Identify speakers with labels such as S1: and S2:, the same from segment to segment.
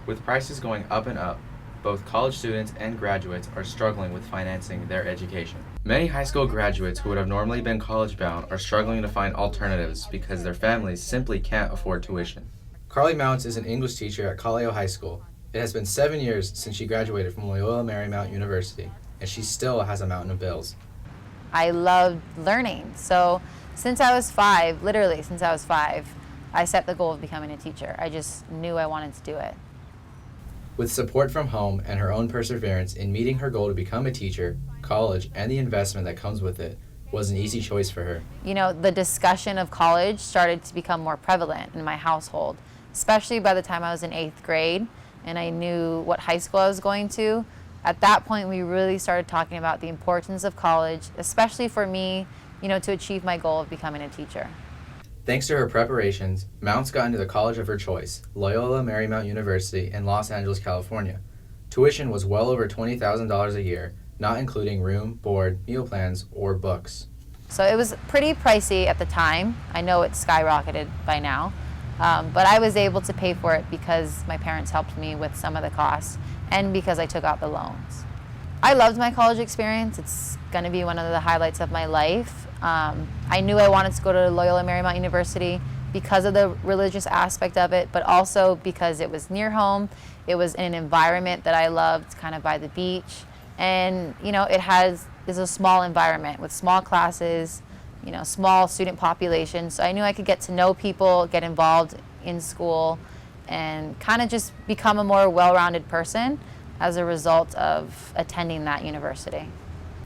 S1: With prices going up and up, both college students and graduates are struggling with financing their education. Many high school graduates who would have normally been college bound are struggling to find alternatives because their families simply can't afford tuition. Carly Mounts is an English teacher at Kalaheo High School. It has been 7 years since she graduated from Loyola Marymount University, and she still has a mountain of bills.
S2: I loved learning. So since I was five, literally since I was five, I set the goal of becoming a teacher. I just knew I wanted to do it.
S1: With support from home and her own perseverance in meeting her goal to become a teacher, college, and the investment that comes with it was an easy choice for her.
S2: You know, the discussion of college started to become more prevalent in my household, especially by the time I was in 8th grade and I knew what high school I was going to. At that point, we really started talking about the importance of college, especially for me, to achieve my goal of becoming a teacher.
S1: Thanks to her preparations, Mounts got into the college of her choice, Loyola Marymount University in Los Angeles, California. Tuition was well over $20,000 a year, not including room, board, meal plans, or books.
S2: So it was pretty pricey at the time. I know it's skyrocketed by now, but I was able to pay for it because my parents helped me with some of the costs and because I took out the loans. I loved my college experience. It's going to be one of the highlights of my life. I knew I wanted to go to Loyola Marymount University because of the religious aspect of it, but also because it was near home. It was in an environment that I loved, kind of by the beach. And, is a small environment with small classes, small student population. So I knew I could get to know people, get involved in school, and kind of just become a more well-rounded person as a result of attending that university.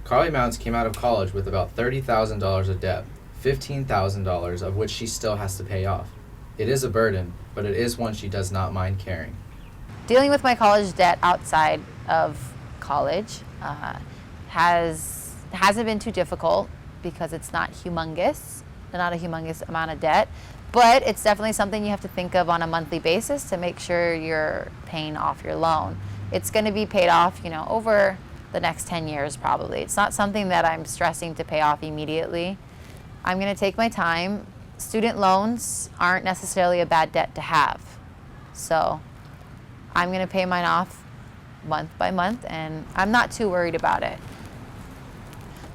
S1: Carly Mounts came out of college with about $30,000 of debt, $15,000 of which she still has to pay off. It is a burden, but it is one she does not mind carrying.
S2: Dealing with my college debt outside of college hasn't been too difficult because it's not a humongous amount of debt, but it's definitely something you have to think of on a monthly basis to make sure you're paying off your loan. It's going to be paid off, over the next 10 years probably. It's not something that I'm stressing to pay off immediately. I'm going to take my time. Student loans aren't necessarily a bad debt to have. So I'm going to pay mine off month by month, and I'm not too worried about it.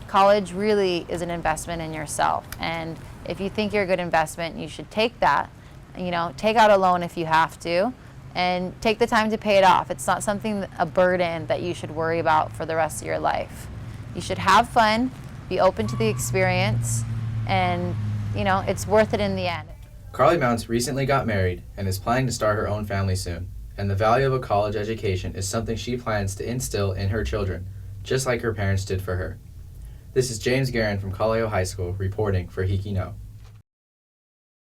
S2: College really is an investment in yourself, and if you think you're a good investment, you should take that. Take out a loan if you have to, and take the time to pay it off. It's not a burden that you should worry about for the rest of your life. You should have fun, be open to the experience, and it's worth it in the end.
S1: Carly Mounts recently got married and is planning to start her own family soon, and the value of a college education is something she plans to instill in her children, just like her parents did for her. This is James Guerin from Kalaheo High School reporting for HIKI Know.